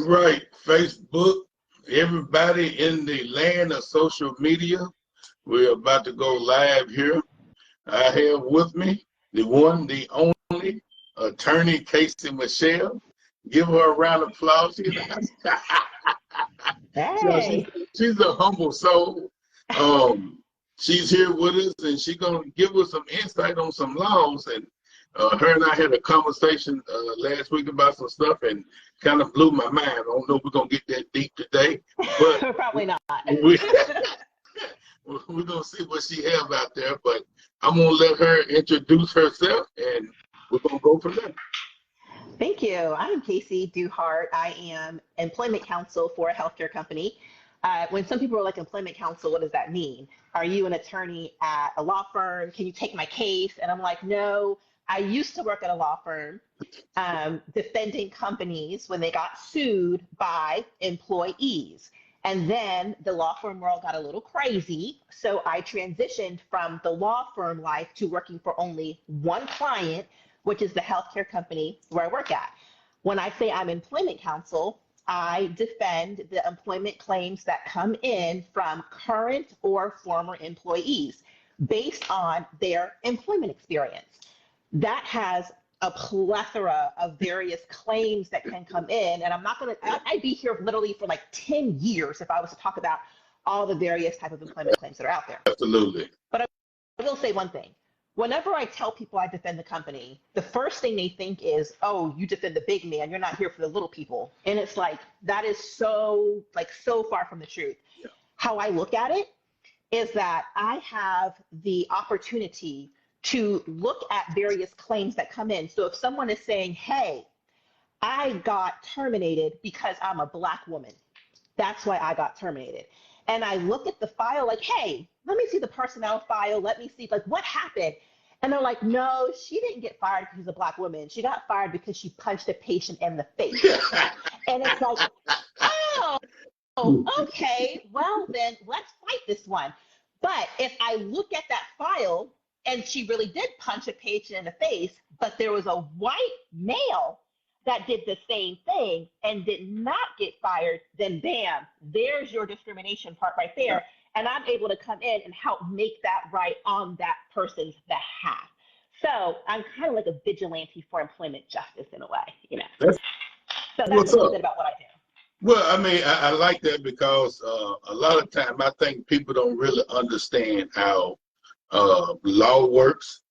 right, Facebook, everybody in the land of social media. We're about to go live here. I have with me the one, the only attorney Casey Michelle. Give her a round of applause. So Hey. she's a humble soul. She's here with us, and she's gonna give us some insight on some laws. And her and I had a conversation last week about some stuff, and kind of blew my mind. I don't know if we're gonna get that deep today, but Probably not. we, we're gonna see what she has out there. But I'm gonna let her introduce herself, and we're gonna go from there. Thank you. I'm Casey Duhart. I am employment counsel for a healthcare company. When some people are like, employment counsel, what does that mean? Are you an attorney at a law firm? Can you take my case? And I'm like, no, I used to work at a law firm defending companies when they got sued by employees. And then the law firm world got a little crazy. So I transitioned from the law firm life to working for only one client, which is the healthcare company where I work at. When I say I'm employment counsel, I defend the employment claims that come in from current or former employees based on their employment experience. That has a plethora of various claims that can come in. And I'm not going to, I'd be here literally for like 10 years if I was to talk about all the various types of employment claims that are out there. Absolutely. But I will say one thing. Whenever I tell people I defend the company, the first thing they think is, oh, you defend the big man. You're not here for the little people. And it's like, that is so far from the truth. Yeah. How I look at it is that I have the opportunity to look at various claims that come in. So if someone is saying, hey, I got terminated because I'm a Black woman, that's why I got terminated. And I look at the file like, hey, let me see the personnel file. Let me see, like, what happened? And they're like, no, she didn't get fired because she's a Black woman. She got fired because she punched a patient in the face. And it's like, oh, okay, well, then let's fight this one. But if I look at that file and she really did punch a patient in the face, but there was a white male that did the same thing and did not get fired, then bam, there's your discrimination part right there. And I'm able to come in and help make that right on that person's behalf. So I'm kind of like a vigilante for employment justice in a way, you know. So that's a little bit about what I do. Well, I mean, I like that because a lot of time I think people don't really understand how law works.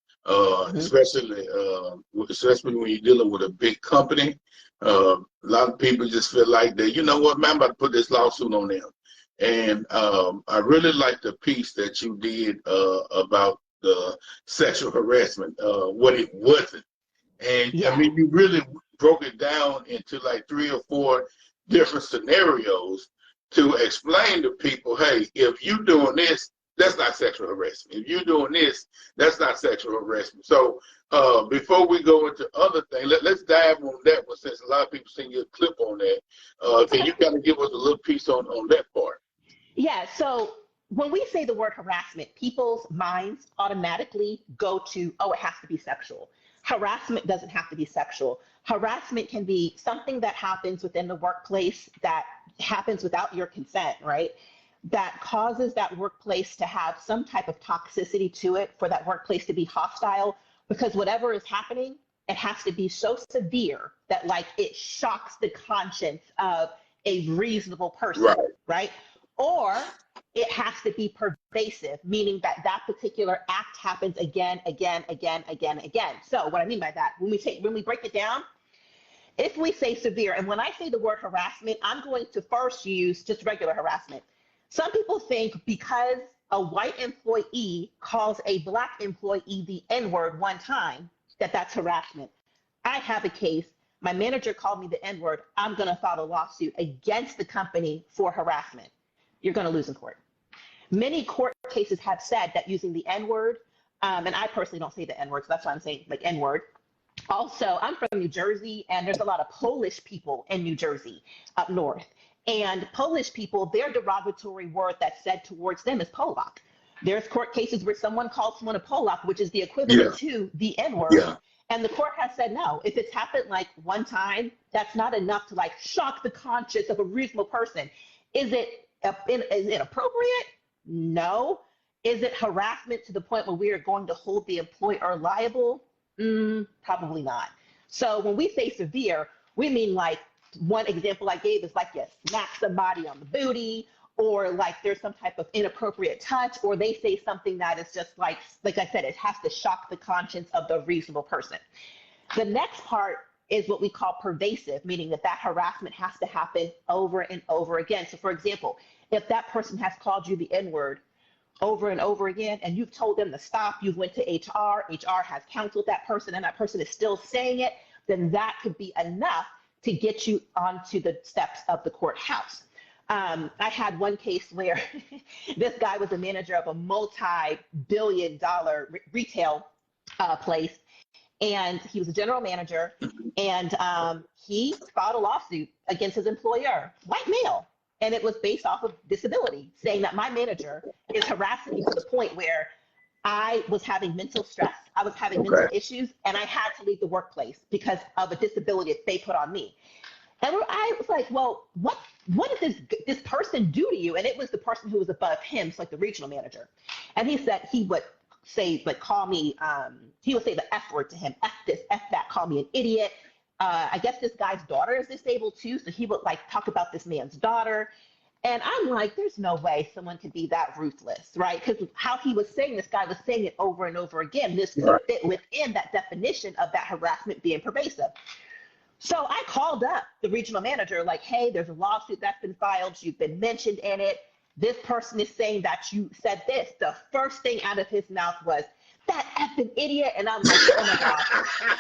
Especially when you're dealing with a big company. A lot of people just feel like that, you know what, man, I'm about to put this lawsuit on them. And I really like the piece that you did about the sexual harassment, what it wasn't. And yeah. I mean, you really broke it down into like 3 or 4 different scenarios to explain to people, hey, if you're doing this, that's not sexual harassment. If you're doing this, that's not sexual harassment. So before we go into other things, let's dive on that one since a lot of people seen your clip on that. Can you kind of give us a little piece on that part? Yeah, so when we say the word harassment, people's minds automatically go to, oh, it has to be sexual. Harassment doesn't have to be sexual. Harassment can be something that happens within the workplace that happens without your consent, right? That causes that workplace to have some type of toxicity to it, for that workplace to be hostile, because whatever is happening, it has to be so severe that like it shocks the conscience of a reasonable person, right? Or it has to be pervasive, meaning that that particular act happens again. So what I mean by that, when we break it down, if we say severe, and when I say the word harassment, I'm going to first use just regular harassment. Some people think because a white employee calls a Black employee the N-word one time, that's harassment. I have a case. My manager called me the N-word. I'm going to file a lawsuit against the company for harassment. You're going to lose in court. Many court cases have said that using the N-word, and I personally don't say the N-word, so that's why I'm saying like N-word. Also, I'm from New Jersey, and there's a lot of Polish people in New Jersey up north. And Polish people, their derogatory word that's said towards them is Polak. There's court cases where someone calls someone a Polak, which is the equivalent to the N-word. Yeah. And the court has said no. If it's happened like one time, that's not enough to like shock the conscience of a reasonable person. Is it appropriate? No. Is it harassment to the point where we are going to hold the employer liable? Probably not. So when we say severe, we mean like one example I gave is like you smack somebody on the booty, or like there's some type of inappropriate touch, or they say something that is just like I said, it has to shock the conscience of the reasonable person. The next part is what we call pervasive, meaning that harassment has to happen over and over again. So for example, if that person has called you the N-word over and over again, and you've told them to stop, you've went to HR has counseled that person, and that person is still saying it, then that could be enough to get you onto the steps of the courthouse. I had one case where this guy was a manager of a multi-billion-dollar retail place, and he was a general manager, and he filed a lawsuit against his employer, white male, and it was based off of disability, saying that my manager is harassing me to the point where I was having mental stress, I was having mental issues, and I had to leave the workplace because of a disability that they put on me. And I was like, well, what did this person do to you? And it was the person who was above him, so like the regional manager. And he said he would say, like, call me, he would say the F word to him, F this, F that, call me an idiot. I guess this guy's daughter is disabled too, so he would like talk about this man's daughter. And I'm like, there's no way someone could be that ruthless, right? Because how he was saying, this guy was saying it over and over again. This could fit within that definition of that harassment being pervasive. So I called up the regional manager, like, hey, there's a lawsuit that's been filed. You've been mentioned in it. This person is saying that you said this. The first thing out of his mouth was, that effing idiot. And I'm like, oh my gosh,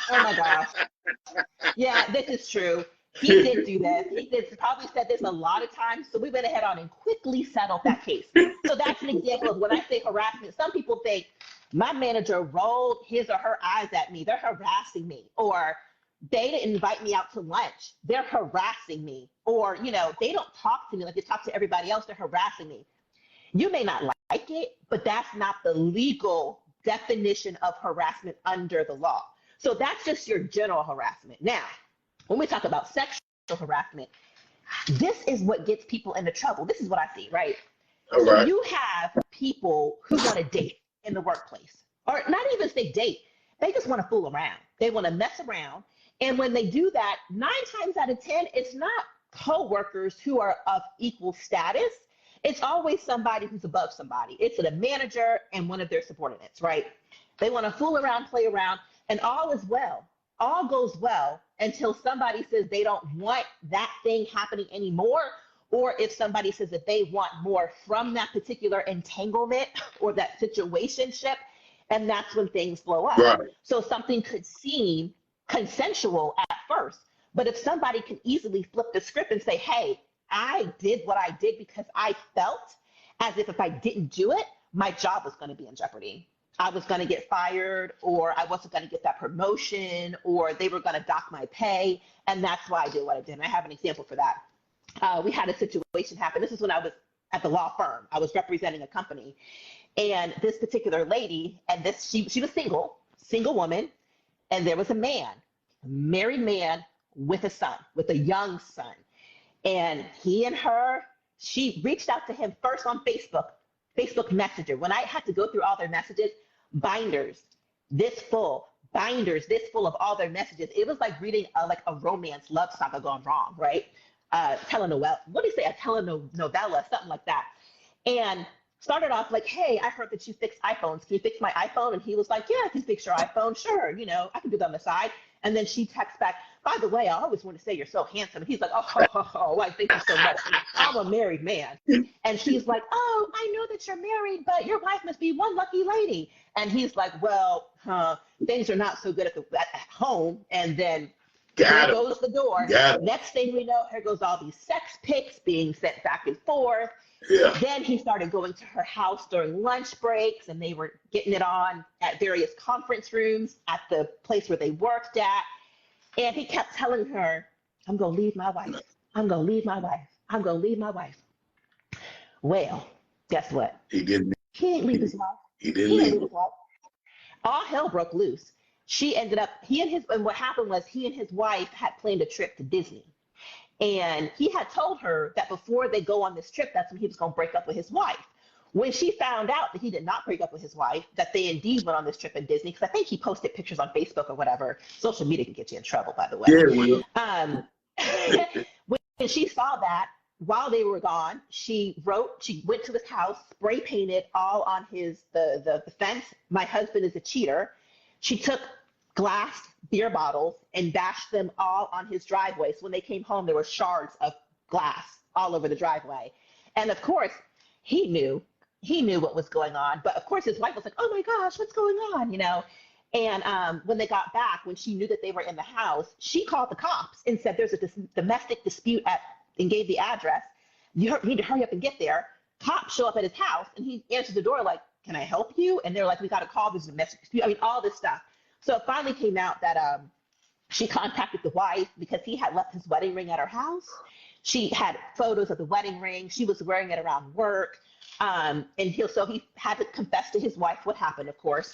oh my gosh. Yeah, this is true. He did do this. He did probably said this a lot of times. So we went ahead on and quickly settled that case. So that's an example of when I say harassment. Some people think my manager rolled his or her eyes at me. They're harassing me. Or they didn't invite me out to lunch. They're harassing me. Or, you know, they don't talk to me like they talk to everybody else. They're harassing me. You may not like it, but that's not the legal definition of harassment under the law. So that's just your general harassment. Now, when we talk about sexual harassment, this is what gets people into trouble. This is what I see, right? So you have people who want to date in the workplace, or not even say date. They just want to fool around. They want to mess around. And when they do that, 9 times out of 10, it's not coworkers who are of equal status. It's always somebody who's above somebody. It's a manager and one of their subordinates, right? They want to fool around, play around, and all is well. All goes well until somebody says they don't want that thing happening anymore, or if somebody says that they want more from that particular entanglement or that situationship, and that's when things blow up. Right. So something could seem consensual at first, but if somebody can easily flip the script and say, hey, I did what I did because I felt as if I didn't do it, my job was going to be in jeopardy. I was going to get fired, or I wasn't going to get that promotion, or they were going to dock my pay, and that's why I did what I did. And I have an example for that. We had a situation happen. This is when I was at the law firm. I was representing a company, and this particular lady, and she was single woman, and there was a married man with a son, with a young son. And she reached out to him first on Facebook Messenger. When I had to go through all their messages, binders this full of all their messages. It was like reading a romance love saga gone wrong, right? Telenovela, what do you say, a telenovela, something like that. And started off like, hey, I heard that you fix iPhones. Can you fix my iPhone? And he was like, yeah, I can fix your iPhone. Sure, I can do that on the side. And then she texts back, by the way, I always want to say you're so handsome. And he's like, oh, I thank you so much. I'm a married man. And she's like, oh, I know that you're married, but your wife must be one lucky lady. And he's like, well, things are not so good at home. And then there goes the door. Next thing we know, here goes all these sex pics being sent back and forth. Yeah. Then he started going to her house during lunch breaks, and they were getting it on at various conference rooms at the place where they worked at. And he kept telling her, I'm going to leave my wife. I'm going to leave my wife. I'm going to leave my wife. Well, guess what? He didn't leave his wife. He didn't leave his wife. All hell broke loose. She ended up, and what happened was he and his wife had planned a trip to Disney. And he had told her that before they go on this trip, that's when he was going to break up with his wife. When she found out that he did not break up with his wife, that they indeed went on this trip in Disney, because I think he posted pictures on Facebook or whatever. Social media can get you in trouble, by the way. Yeah, well. When she saw that, while they were gone, she went to his house, spray painted all on the fence, "My husband is a cheater." She took glass beer bottles and bashed them all on his driveway. So when they came home, there were shards of glass all over the driveway. And of course, he knew what was going on. But of course, his wife was like, "Oh my gosh, what's going on?" And when they got back, when she knew that they were in the house, she called the cops and said, "There's a domestic dispute and gave the address. You need to hurry up and get there." Cops show up at his house, and he answers the door like, "Can I help you?" And they're like, "We got to call this domestic dispute." I mean, all this stuff. So it finally came out that she contacted the wife because he had left his wedding ring at her house. She had photos of the wedding ring. She was wearing it around work. So he had to confess to his wife what happened, of course.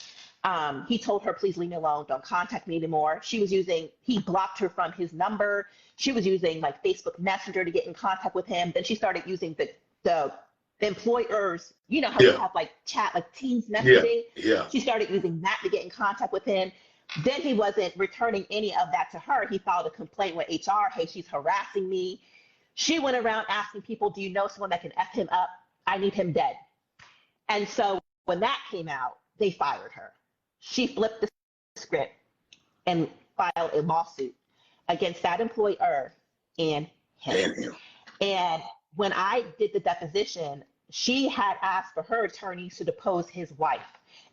He told her, "Please leave me alone. Don't contact me anymore." He blocked her from his number. She was using like Facebook Messenger to get in contact with him. Then she started using the employers, you know how they have like chat, like Teams messaging. Yeah. She started using that to get in contact with him. Then he wasn't returning any of that to her. He filed a complaint with HR. "Hey, she's harassing me." She went around asking people, "Do you know someone that can F him up? I need him dead." And so when that came out, they fired her. She flipped the script and filed a lawsuit against that employer and him. And when I did the deposition, she had asked for her attorneys to depose his wife.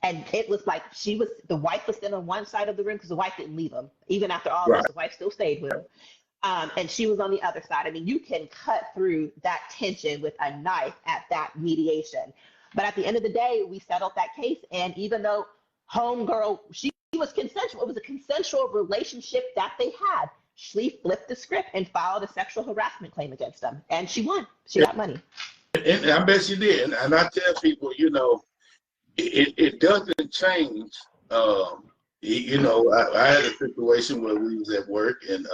And it was like the wife was still on one side of the room because the wife didn't leave him. Even after all this, the wife still stayed with him. And she was on the other side. I mean, you can cut through that tension with a knife at that mediation. But at the end of the day, we settled that case. And even though homegirl, she was consensual, it was a consensual relationship that they had. She flipped the script and filed a sexual harassment claim against them. And she won. She got money. And I bet she did. And I tell people, it doesn't change. I had a situation where we was at work and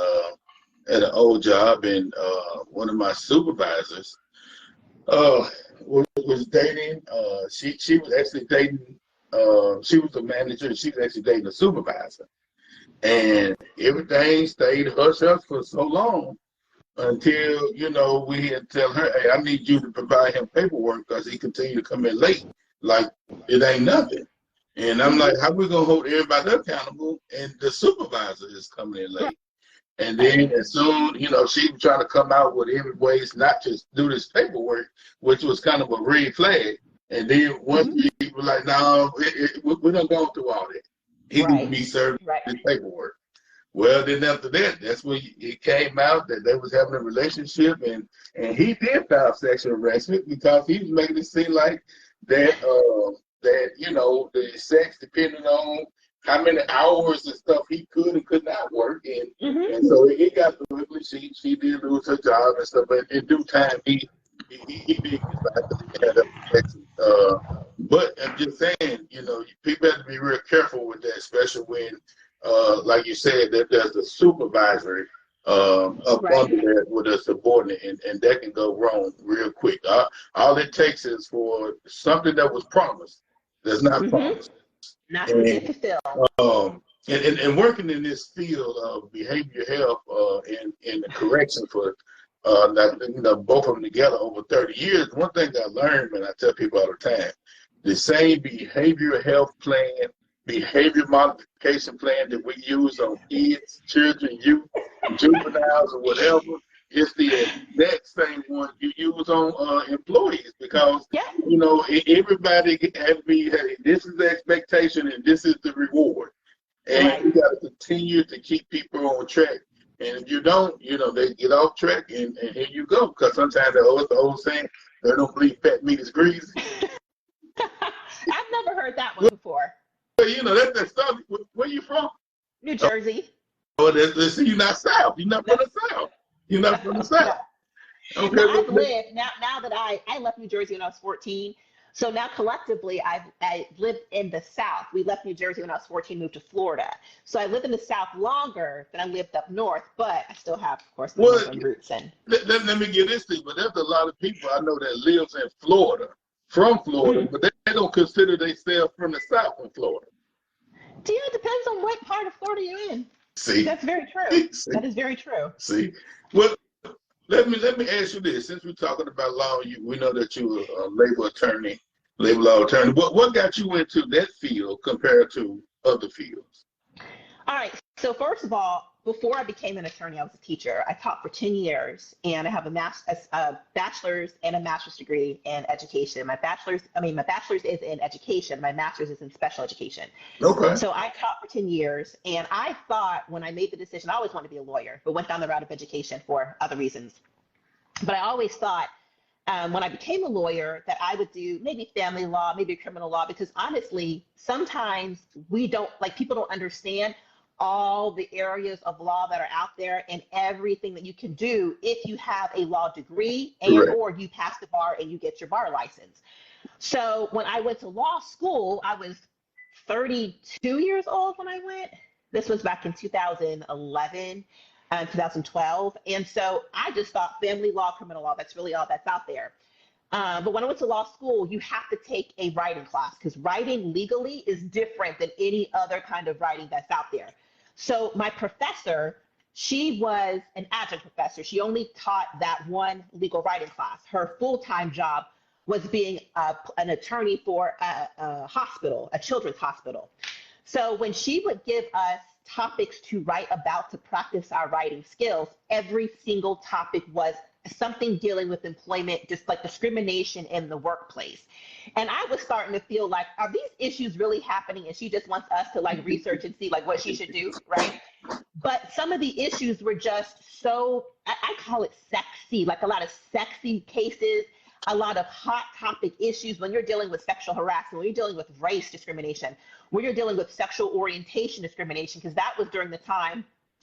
at an old job, and one of my supervisors was dating. She was actually dating. She was a manager, and she was actually dating a supervisor. And everything stayed hush hush for so long until, we had to tell her, "Hey, I need you to provide him paperwork because he continued to come in late. Like, it ain't nothing." And I'm like, "How we going to hold everybody accountable? And the supervisor is coming in late." And then as soon, she was trying to come out with every ways not to do this paperwork, which was kind of a red flag. And then once people were like, "No, we done gone through all that. He can be served this paperwork." Well, then after that, that's when it came out that they was having a relationship, and he did file sexual harassment because he was making it seem like that the sex depended on how many hours and stuff he could and could not work, and so it got to it. She did lose her job and stuff, but in due time he did get back because he had a but I'm just saying, people have to be real careful with that, especially when, like you said, that there's a supervisory up under that with a subordinate, and that can go wrong real quick. All it takes is for something that was promised that's not promised. Not to be fulfilled. And working in this field of behavioral health and the correction for both of them together over 30 years, one thing I learned, and I tell people all the time, the same behavioral health plan, behavior modification plan that we use on kids, children, youth, juveniles, or whatever, it's the exact same one you use on employees, because everybody has to be, hey, this is the expectation and this is the reward, and you got to continue to keep people on track. And if you don't, they get off track, and here you go. Because sometimes it's the old saying, they don't believe fat meat is greasy. I've never heard that one before. Well, that's stuff. Where you from? New Jersey. Oh, you're not South. You're not from the South. You're not from the South. Okay. Now I've lived, now that I left New Jersey when I was 14, So now collectively, I lived in the South. We left New Jersey when I was 14, moved to Florida. So I lived in the South longer than I lived up north, but I still have, of course, my Well, northern roots. And let me get this thing, but there's a lot of people I know that lives in Florida, from Florida, but they don't consider themselves from the South in Florida. it depends on what part of Florida you're in. See, That's very true. see, That is very true. see. Well, let me ask you this. Since we're talking about law, we know that you're a labor law attorney. What got you into that field compared to other fields? All right. So first of all, before I became an attorney, I was a teacher. I taught for 10 years, and I have a bachelor's and a master's degree in education. My bachelor's is in education. My master's is in special education. Okay. So I taught for 10 years, and I thought when I made the decision, I always wanted to be a lawyer, but went down the route of education for other reasons. But I always thought when I became a lawyer that I would do maybe family law, maybe criminal law, because honestly, sometimes people don't understand all the areas of law that are out there and everything that you can do if you have a law degree or you pass the bar and you get your bar license. So when I went to law school, I was 32 years old when I went. This was back in 2011 and 2012. And so I just thought family law, criminal law, that's really all that's out there. But when I went to law school, you have to take a writing class because writing legally is different than any other kind of writing that's out there. So my professor, she was an adjunct professor. She only taught that one legal writing class. Her full-time job was being an attorney for a hospital, a children's hospital. So when she would give us topics to write about to practice our writing skills, every single topic was something dealing with employment, just like discrimination in the workplace. And I was starting to feel like, are these issues really happening? And she just wants us to like research and see like what she should do, right? But some of the issues were just so, I call it sexy, like a lot of sexy cases, a lot of hot topic issues when you're dealing with sexual harassment, when you're dealing with race discrimination, when you're dealing with sexual orientation discrimination, because that was during the time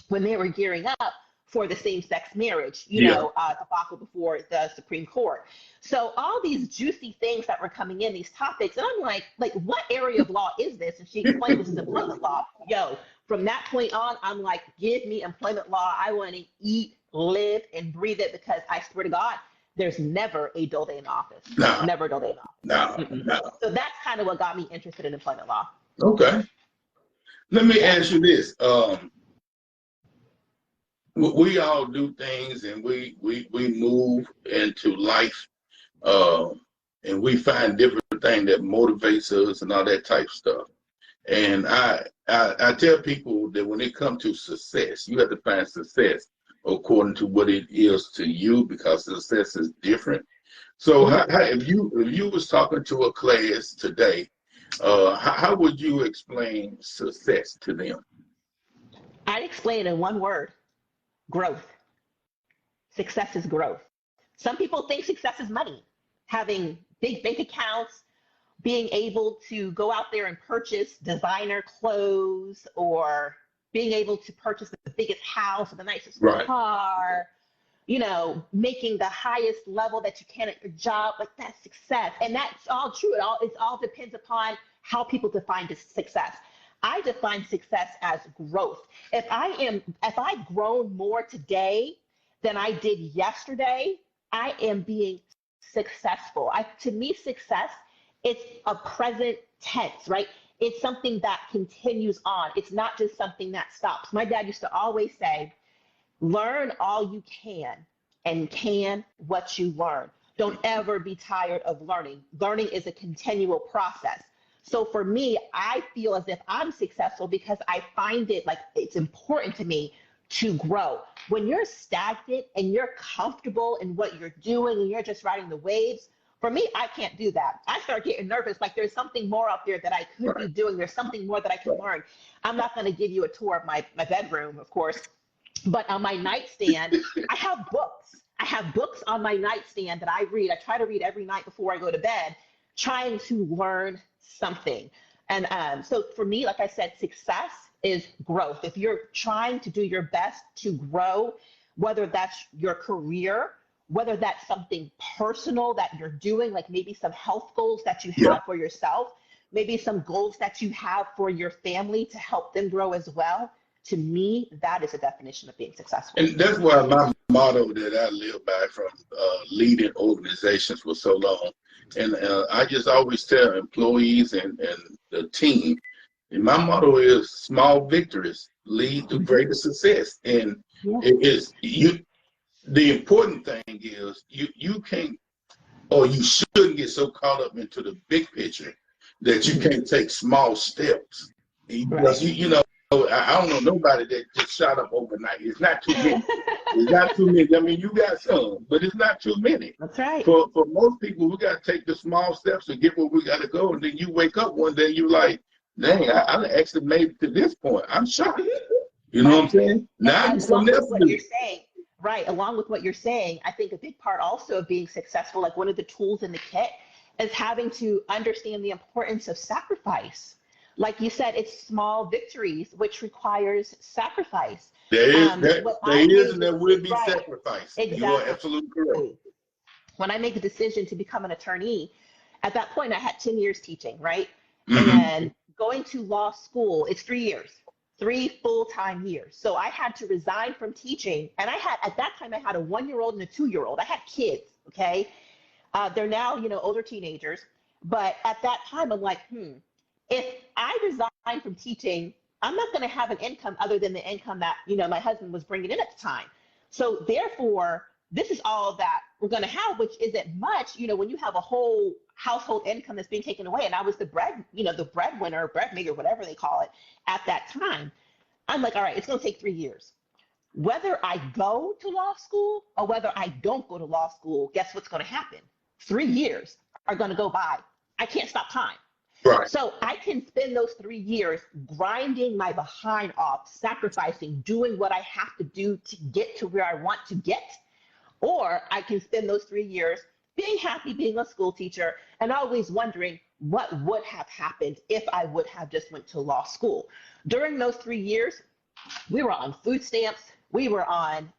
when they were gearing up for the same-sex marriage, debacle before the Supreme Court. So all these juicy things that were coming in, these topics, and I'm like, what area of law is this? And she explained this is employment law. From that point on, I'm like, give me employment law. I want to eat, live, and breathe it because I swear to God, there's never a dull day in the office. No. Never a dull day in the office. No. So that's kind of what got me interested in employment law. Okay. Let me ask you this. We all do things and we move into life and we find different things that motivates us and all that type of stuff. And I tell people that when it comes to success, you have to find success according to what it is to you because success is different. So if you was talking to a class today, how would you explain success to them? I'd explain it in one word: growth. Success is growth. Some people think success is money, having big bank accounts, being able to go out there and purchase designer clothes, or being able to purchase the biggest house or the nicest car, making the highest level that you can at your job. Like, that's success. And that's all true. It all depends upon how people define success. I define success as growth. If I've grown more today than I did yesterday, I am being successful. To me, success, it's a present tense, right? It's something that continues on. It's not just something that stops. My dad used to always say, learn all you can and can what you learn. Don't ever be tired of learning. Learning is a continual process. So for me, I feel as if I'm successful because I find it like it's important to me to grow. When you're stagnant and you're comfortable in what you're doing and you're just riding the waves, for me, I can't do that. I start getting nervous, like there's something more out there that I could be doing. There's something more that I can learn. I'm not going to give you a tour of my bedroom, of course, but on my nightstand, I have books. I have books on my nightstand that I read. I try to read every night before I go to bed, trying to learn something. And so for me, like I said, success is growth. If you're trying to do your best to grow, whether that's your career, whether that's something personal that you're doing, like maybe some health goals that you Yeah. have for yourself, maybe some goals that you have for your family to help them grow as well. To me, that is a definition of being successful. And that's why my motto that I live by from leading organizations for so long. And I just always tell employees and the team, and my motto is small victories lead to greater success. And Yeah. it is you. The important thing is you can't or you shouldn't get so caught up into the big picture that you can't take small steps. Because Right. you know, I don't know nobody that just shot up overnight. It's not too many. It's not too many. I mean, you got some, but it's not too many. That's right. For most people, we got to take the small steps to get where we got to go. And then you wake up one day, you like, dang, I actually made it to this point. I'm shocked. You know what I'm saying? Now And you along something with else to what do. you're saying, right, along with what you're saying, I think a big part also of being successful, like one of the tools in the kit, is having to understand the importance of sacrifice. Like you said, it's small victories, which requires sacrifice. What There I is made and the there will decision, be right, sacrifice. You are exactly. absolutely correct. When I made the decision to become an attorney, at that point I had 10 years teaching, right? Mm-hmm. And going to law school, it's 3 years, 3 full-time years. So I had to resign from teaching. And at that time, I had a 1-year-old and a 2-year-old. I had kids, okay? They're now, older teenagers. But at that time, I'm like, if I resign from teaching, I'm not going to have an income other than the income that, my husband was bringing in at the time. So therefore, this is all that we're going to have, which isn't much, when you have a whole household income that's being taken away. And I was the breadwinner, breadmaker, whatever they call it at that time. I'm like, all right, it's going to take 3 years. Whether I go to law school or whether I don't go to law school, guess what's going to happen? 3 years are going to go by. I can't stop time. Right. So I can spend those 3 years grinding my behind off, sacrificing, doing what I have to do to get to where I want to get. Or I can spend those 3 years being happy, being a school teacher, and always wondering what would have happened if I would have just went to law school. During those 3 years, we were on food stamps. We were on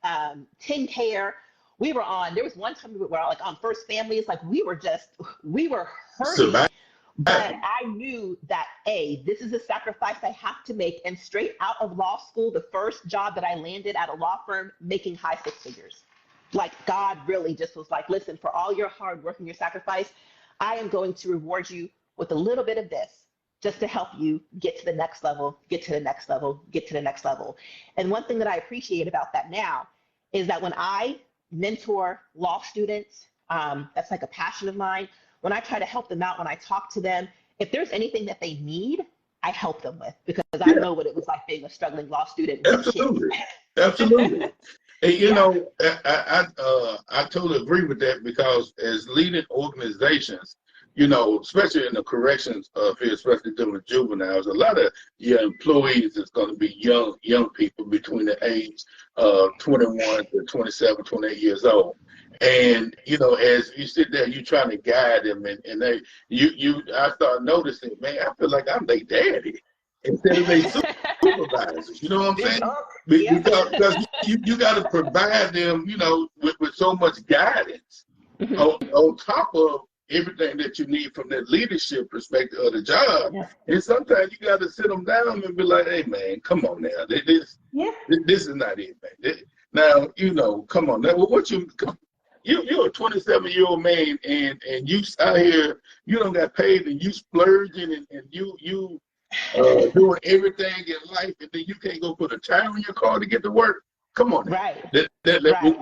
tin care. There was one time we were like on First Families. Like we were hurting. Survive. But I knew that, this is a sacrifice I have to make. And straight out of law school, the first job that I landed at a law firm making high six figures. Like God really just was like, listen, for all your hard work and your sacrifice, I am going to reward you with a little bit of this just to help you get to the next level, get to the next level, get to the next level. And one thing that I appreciate about that now is that when I mentor law students, that's like a passion of mine. When I try to help them out, when I talk to them, if there's anything that they need, I help them with because I know what it was like being a struggling law student with Absolutely. kids. Absolutely. And, Yeah. I totally agree with that because as leading organizations, especially in the corrections field, especially dealing with juveniles, a lot of your employees is going to be young people between the age of 21 to 27, 28 years old. And, as you sit there, you're trying to guide them and I start noticing, man, I feel like I'm their daddy instead of their supervisors. You know what I'm saying? Because you got to provide them, with so much guidance on top of everything that you need from that leadership perspective of the job. Yeah. And sometimes you got to sit them down and be like, hey, man, come on now. This is not it, man. Now, come on. Now, you're a 27-year-old man and you out here, you don't got paid and you splurging and you doing everything in life, and then you can't go put a tire in your car to get to work. Come on, now. Right. Right.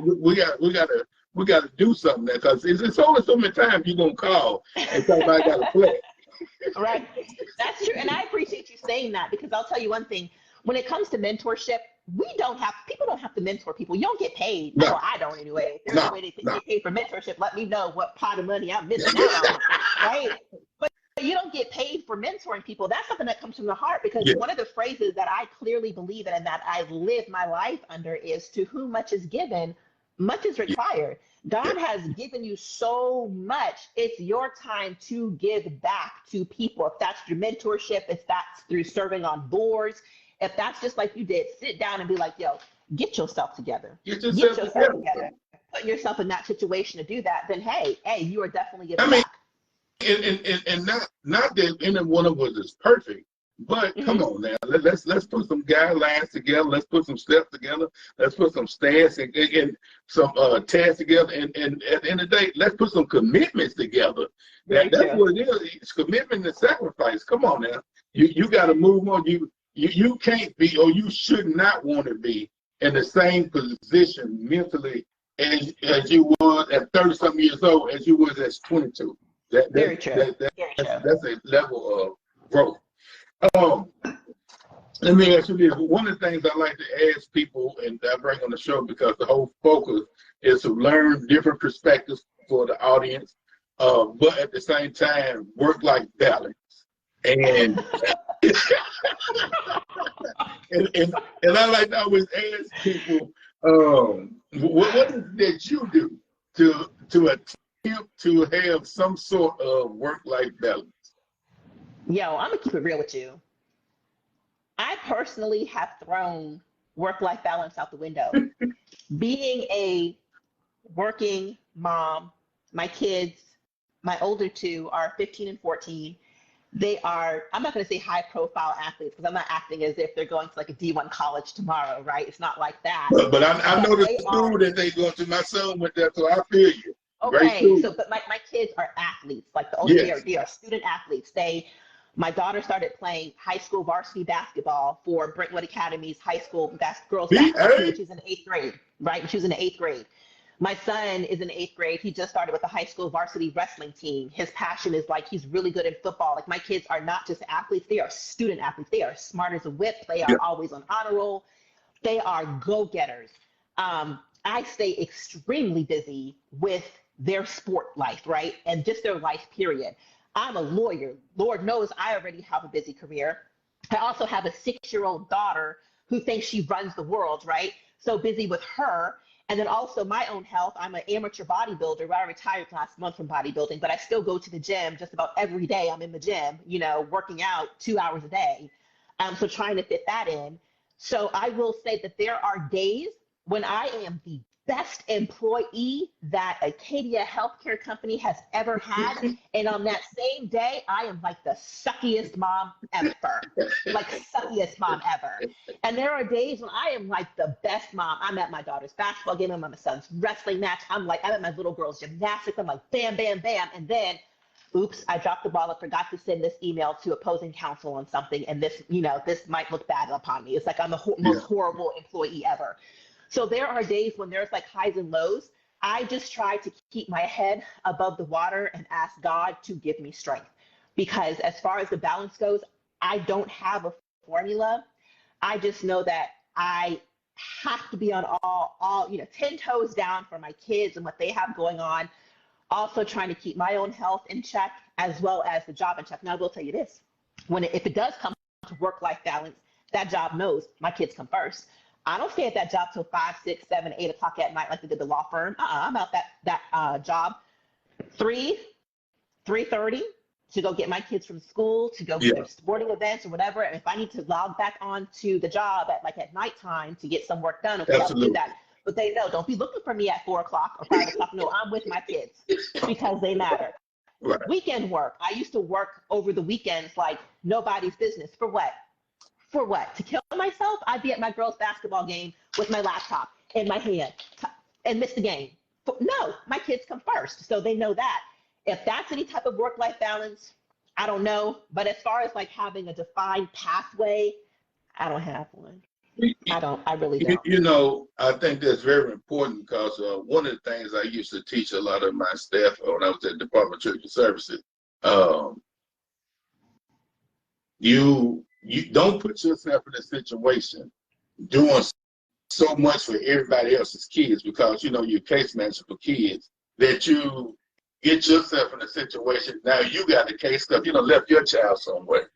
We got to do something there because it's only so many times you're gonna call and say I got to play. Right. That's true, and I appreciate you saying that because I'll tell you one thing: when it comes to mentorship, people don't have to mentor people. You don't get paid. No. Well, I don't anyway. If there's a way to get paid for mentorship, let me know what pot of money I'm missing out on. Right. But you don't get paid for mentoring people. That's something that comes from the heart because one of the phrases that I clearly believe in and that I live my life under is to whom much is given, much is required. God has given you so much. It's your time to give back to people. If that's through mentorship, if that's through serving on boards, if that's just like you did, sit down and be like, yo, get yourself together. Get yourself together. putting yourself in that situation to do that, then hey, you are definitely I giving mean, back. and not that any one of us is perfect, but come Mm-hmm. on now, let's put some guidelines together. Let's put some steps together. Let's put some stance and some tasks together. And at the end of the day, let's put some commitments together. Very That's true. what it is. It's commitment and sacrifice. Come on now, you got to move on. You can't be, or you should not want to be in the same position mentally as you was at 30 something years old as you was at 22. Very true. Very true. That's a level of growth. Um, Let me ask you this. One of the things I like to ask people, and I bring on the show because the whole focus is to learn different perspectives for the audience, but at the same time, work-life balance. And and I like to always ask people, what is it that you do to attempt to have some sort of work-life balance? Yo, I'm gonna keep it real with you. I personally have thrown work-life balance out the window. Being a working mom, my kids, my older two are 15 and 14. They are, I'm not going to say high profile athletes because I'm not acting as if they're going to like a D1 college tomorrow, right? It's not like that. But I know the they school are, that they go to. My son went there, so I feel you. Great okay, school. so but my kids are athletes. Like the older Yes. they are student athletes. My daughter started playing high school varsity basketball for Brentwood Academy's high school girls basketball team when she was in the eighth grade, right? When she was in the eighth grade. My son is in eighth grade. He just started with the high school varsity wrestling team. His passion is like he's really good at football. Like my kids are not just athletes, they are student athletes. They are smart as a whip. They are Yeah. always on honor roll. They are go-getters. I stay extremely busy with their sport life, right? And just their life period. I'm a lawyer. Lord knows I already have a busy career. I also have a 6-year-old daughter who thinks she runs the world, right? So busy with her. And then also my own health. I'm an amateur bodybuilder. I retired last month from bodybuilding, but I still go to the gym just about every day. I'm in the gym, working out 2 hours a day. So trying to fit that in. So I will say that there are days when I am the best employee that Acadia Healthcare Company has ever had. And on that same day, I am like the suckiest mom ever. Like suckiest mom ever. And there are days when I am like the best mom. I'm at my daughter's basketball game. I'm at my son's wrestling match. I'm at my little girl's gymnastics. I'm like bam, bam, bam. And then, oops, I dropped the ball. I forgot to send this email to opposing counsel on something. And this might look bad upon me. It's like I'm the most horrible employee ever. So there are days when there's like highs and lows. I just try to keep my head above the water and ask God to give me strength. Because as far as the balance goes, I don't have a formula. I just know that I have to be on all 10 toes down for my kids and what they have going on. Also trying to keep my own health in check as well as the job in check. Now I will tell you this, if it does come to work-life balance, that job knows my kids come first. I don't stay at that job till 5, 6, 7, 8 o'clock at night like they did the law firm. I'm out that job 3:30 to go get my kids from school, to go to their sporting events or whatever. And if I need to log back on to the job at nighttime to get some work done, okay, I'll do that. But they know, don't be looking for me at 4 o'clock or 5 o'clock. No, I'm with my kids because they matter. Right. Weekend work. I used to work over the weekends like nobody's business. For what? For what? To kill myself? I'd be at my girls' basketball game with my laptop in my hand and miss the game. No, my kids come first. So they know that. If that's any type of work-life balance, I don't know. But as far as like having a defined pathway, I don't have one. I really don't. I think that's very important because one of the things I used to teach a lot of my staff when I was at the Department of Children Services, you don't put yourself in a situation doing so much for everybody else's kids because you're case manager for kids that you get yourself in a situation now you got the case stuff left your child somewhere.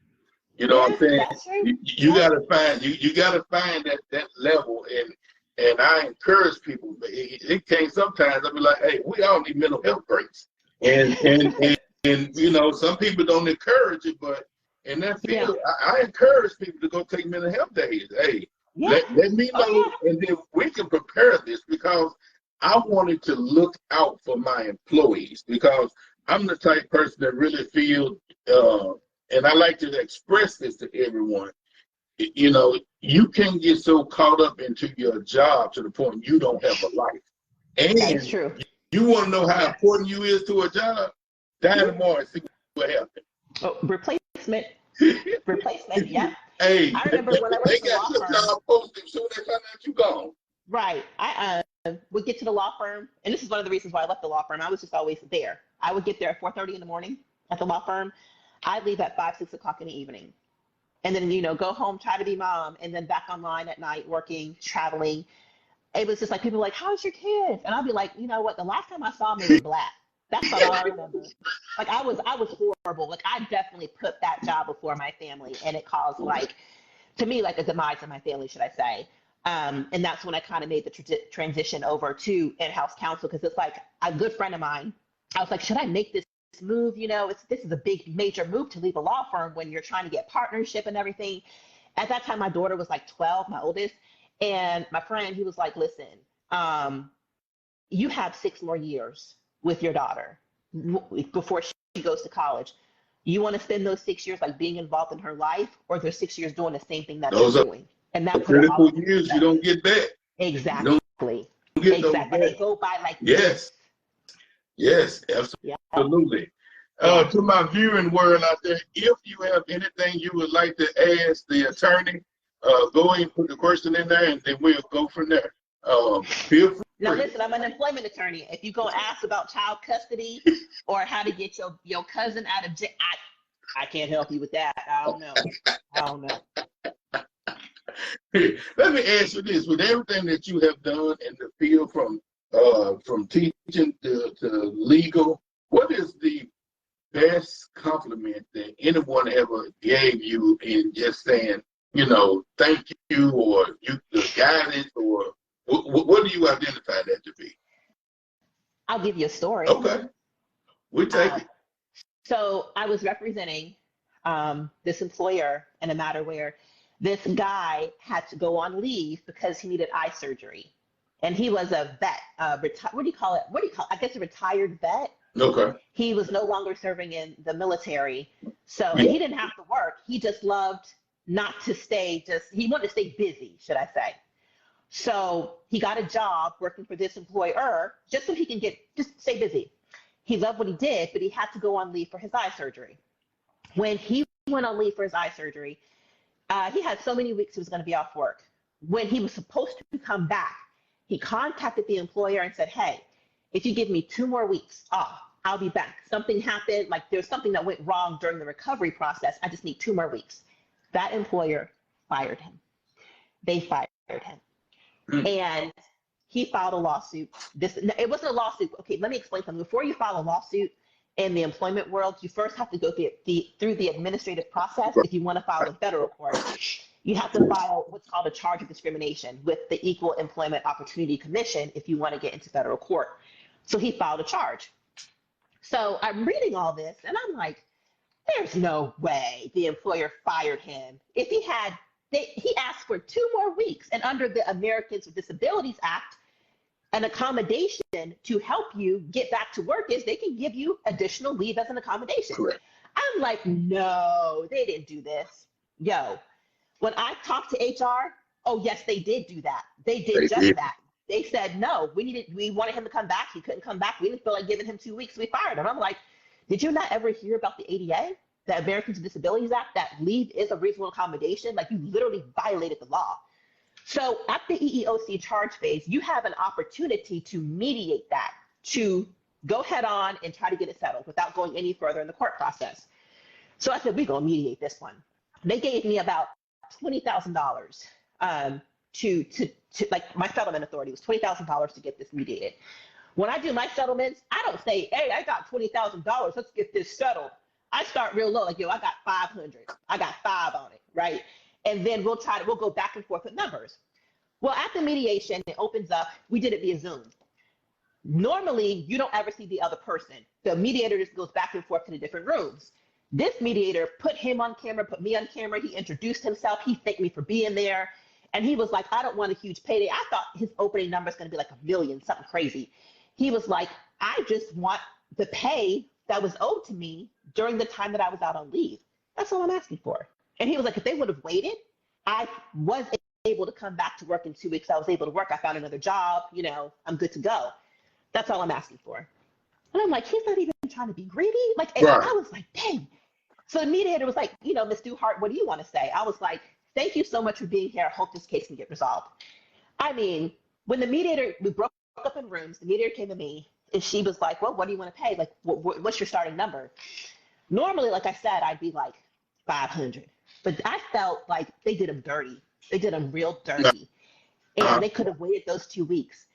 You know what I'm saying? You gotta find you gotta find that level and I encourage people. It can sometimes I'll be like, hey, we all need mental health breaks. And some people don't encourage it, but in that field, I encourage people to go take mental health days. Hey, let me know, and then we can prepare this because I wanted to look out for my employees because I'm the type of person that really feel, and I like to express this to everyone. You know, you can get so caught up into your job to the point you don't have a life. That is And true. you want to know how Yes. important you is to a job? Die tomorrow and see what happens. Oh, replacement. Replacement. Yep. Hey, I remember when I worked they at the got law your firm. job posted soon as they find out you gone. Right. I would get to the law firm, and this is one of the reasons why I left the law firm. I was just always there. I would get there at 4:30 in the morning at the law firm. I'd leave at 5, 6 o'clock in the evening, and then go home, try to be mom, and then back online at night, working, traveling. It was just like people were like, "How's your kids?" And I'd be like, "You know what? The last time I saw them, they were black. That's about all I remember." Like I was horrible. Like I definitely put that job before my family, and it caused to me like a demise in my family, should I say. And that's when I kind of made the transition over to in-house counsel because it's like a good friend of mine. I was like, should I make this move? This is a big major move to leave a law firm when you're trying to get partnership and everything. At that time, my daughter was like 12, my oldest, and my friend, he was like, listen, you have 6 more years with your daughter before she goes to college. You want to spend those 6 years like being involved in her life, or those 6 years doing the same thing that Those you're are doing? And that put it all critical into years you don't get back. exactly. You don't get those Exactly. back. And they go by like Yes. Yes, yeah. absolutely. Yeah. To my viewing world out there, if you have anything you would like to ask the attorney, go ahead and put the question in there, and then we'll go from there. Feel Now free. listen, I'm an employment attorney. If you go ask about child custody or how to get your cousin out of jail, I can't help you with that. I don't know. Let me ask you this: with everything that you have done in the field, from teaching to legal, what is the best compliment that anyone ever gave you in just saying, thank you, or the guidance, or what do you identify that to be? I'll give you a story. Okay, we take Uh, it. so I was representing this employer in a matter where this guy had to go on leave because he needed eye surgery. And he was a vet, what do you call it? I guess a retired vet. Okay. He was no longer serving in the military. So, and Yeah. he didn't have to work. He just loved not to he wanted to stay busy, should I say. So he got a job working for this employer just so he can just stay busy. He loved what he did, but he had to go on leave for his eye surgery. When he went on leave for his eye surgery, he had so many weeks he was going to be off work. When he was supposed to come back, he contacted the employer and said, hey, if you give me 2 more weeks off, I'll be back. Something happened, like there's something that went wrong during the recovery process. I just need 2 more weeks. That employer fired him. They fired him. And he filed a lawsuit. It wasn't a lawsuit. Okay, let me explain something. Before you file a lawsuit in the employment world, you first have to go through the administrative process. If you want to file in federal court, you have to file what's called a charge of discrimination with the Equal Employment Opportunity Commission if you want to get into federal court. So he filed a charge. So I'm reading all this, and I'm like, there's no way the employer fired him. If he asked for 2 more weeks, and under the Americans with Disabilities Act, an accommodation to help you get back to work is they can give you additional leave as an accommodation. Correct. I'm like, no, they didn't do this. Yo, when I talked to HR, oh yes, they did do that. They did that. They said, no, we wanted him to come back. He couldn't come back. We didn't feel like giving him 2 weeks. We fired him. I'm like, did you not ever hear about the ADA, the Americans with Disabilities Act, that leave is a reasonable accommodation? Like you literally violated the law. So at the EEOC charge phase, you have an opportunity to mediate that, to go head on and try to get it settled without going any further in the court process. So I said, we're going to mediate this one. They gave me about $20,000 to like my settlement authority was $20,000 to get this mediated. When I do my settlements, I don't say, hey, I got $20,000. Let's get this settled. I start real low, like, yo, I got 500. I got 5 on it, right? And then we'll go back and forth with numbers. Well, at the mediation, it opens up. We did it via Zoom. Normally, you don't ever see the other person. The mediator just goes back and forth to the different rooms. This mediator put him on camera, put me on camera. He introduced himself. He thanked me for being there. And he was like, I don't want a huge payday. I thought his opening number is going to be like $1 million, something crazy. He was like, I just want the pay that was owed to me during the time that I was out on leave. That's all I'm asking for. And he was like, if they would have waited, I was able to come back to work in 2 weeks. I was able to work. I found another job. You know, I'm good to go. That's all I'm asking for. And I'm like, he's not even trying to be greedy. Like, right. I was like, dang. So the mediator was like, you know, Ms. Duhart, what do you want to say? I was like, thank you so much for being here. I hope this case can get resolved. I mean, when the mediator, we broke up in rooms, the mediator came to me and she was like, well, what do you want to pay? Like, what's your starting number? Normally, like I said, I'd be like 500. But I felt like they did him dirty. They did him real dirty. And they could have waited those 2 weeks.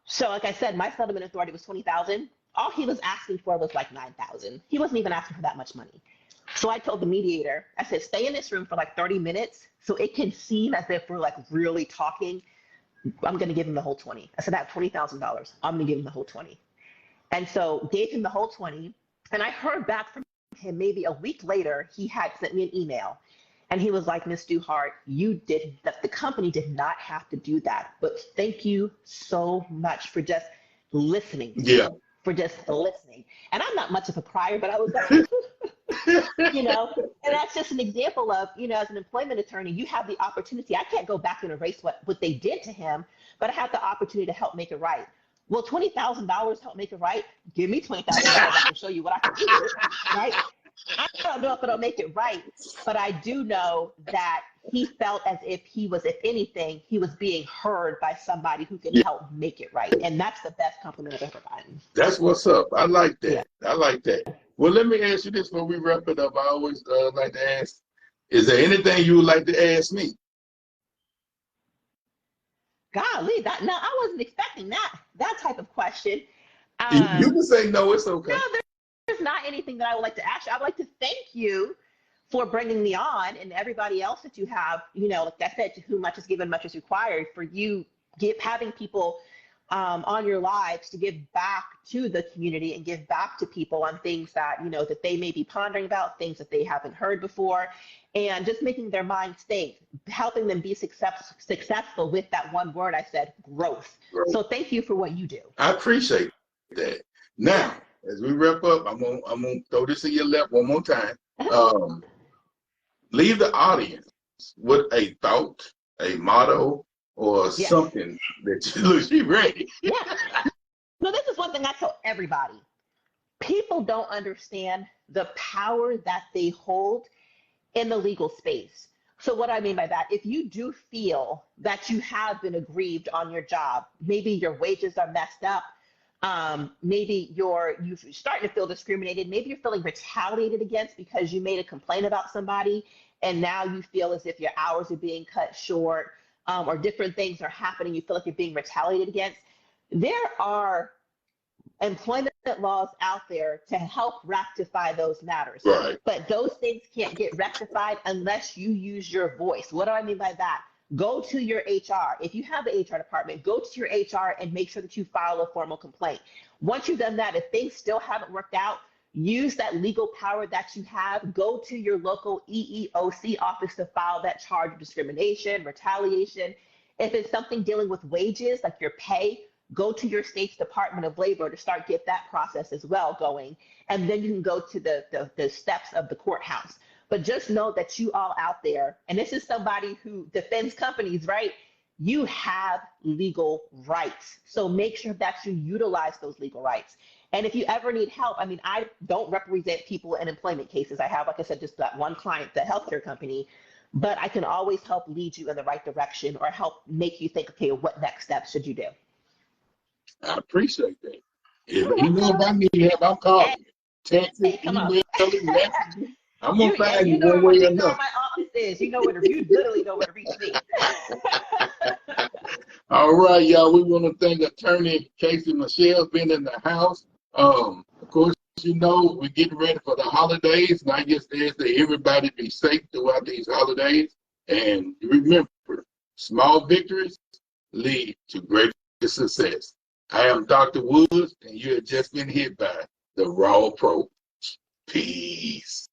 So like I said, my settlement authority was $20,000. All he was asking for was like $9,000. He wasn't even asking for that much money. So I told the mediator, I said, stay in this room for like 30 minutes so it can seem as if we're like really talking. I'm going to give him the whole 20. I said, I have $20,000. I'm going to give him the whole 20. And so gave him the whole 20. And I heard back from him maybe a week later, he had sent me an email. And he was like, Ms. Duhart, the company did not have to do that. But thank you so much for just listening. Yeah. For just listening. And I'm not much of a crier, but I was like, you know, and that's just an example of, you know, as an employment attorney, you have the opportunity. I can't go back and erase what they did to him, but I have the opportunity to help make it right. Will $20,000 help make it right? Give me $20,000. I can show you what I can do, right? I don't know if it'll make it right, but I do know that he felt as if he was, if anything, he was being heard by somebody who can help make it right. And that's the best compliment I've ever gotten. That's what's up. I like that. Yeah. I like that. Well, let me ask you this before we wrap it up. I always like to ask, is there anything you would like to ask me? Golly, I wasn't expecting that type of question. You can say no, it's okay. No, there's not anything that I would like to ask you. I'd like to thank you for bringing me on, and everybody else that you have, you know, like I said, to whom much is given, much is required, for you having people on your lives to give back to the community and give back to people on things that, you know, that they may be pondering about, things that they haven't heard before, and just making their mind stay, helping them be successful with that one word I said, growth. So thank you for what you do. I appreciate that. Now, as we wrap up, I'm gonna throw this in your lap one more time. Leave the audience with a thought, a motto, or something that you ready. Yeah. So this is one thing I tell everybody. People don't understand the power that they hold in the legal space. So what I mean by that, if you do feel that you have been aggrieved on your job, maybe your wages are messed up, maybe you're starting to feel discriminated, maybe you're feeling retaliated against because you made a complaint about somebody and now you feel as if your hours are being cut short, or different things are happening, you feel like you're being retaliated against, there are employment laws out there to help rectify those matters. Right. But those things can't get rectified unless you use your voice. What do I mean by that? Go to your HR. If you have an HR department, go to your HR and make sure that you file a formal complaint. Once you've done that, if things still haven't worked out, use that legal power that you have. Go to your local EEOC office to file that charge of discrimination, retaliation. If it's something dealing with wages, like your pay, go to your state's Department of Labor to start get that process as well going. And then you can go to the steps of the courthouse. But just know that you all out there, and this is somebody who defends companies, right? You have legal rights. So make sure that you utilize those legal rights. And if you ever need help, I mean, I don't represent people in employment cases. I have, like I said, just that one client, the healthcare company, but I can always help lead you in the right direction or help make you think, okay, what next steps should you do? I appreciate that. If you know if I need help, I'm calling you. Text me, email me, message me. I'm going to find you one way or another. You know where my office is. You literally know where to reach me. All right, y'all. We want to thank Attorney Casey Michelle being in the house. Of course, you know, we're getting ready for the holidays. And I just ask that everybody be safe throughout these holidays. And remember, small victories lead to greater success. I am Dr. Woods, and you have just been hit by the R.A.W. Peace.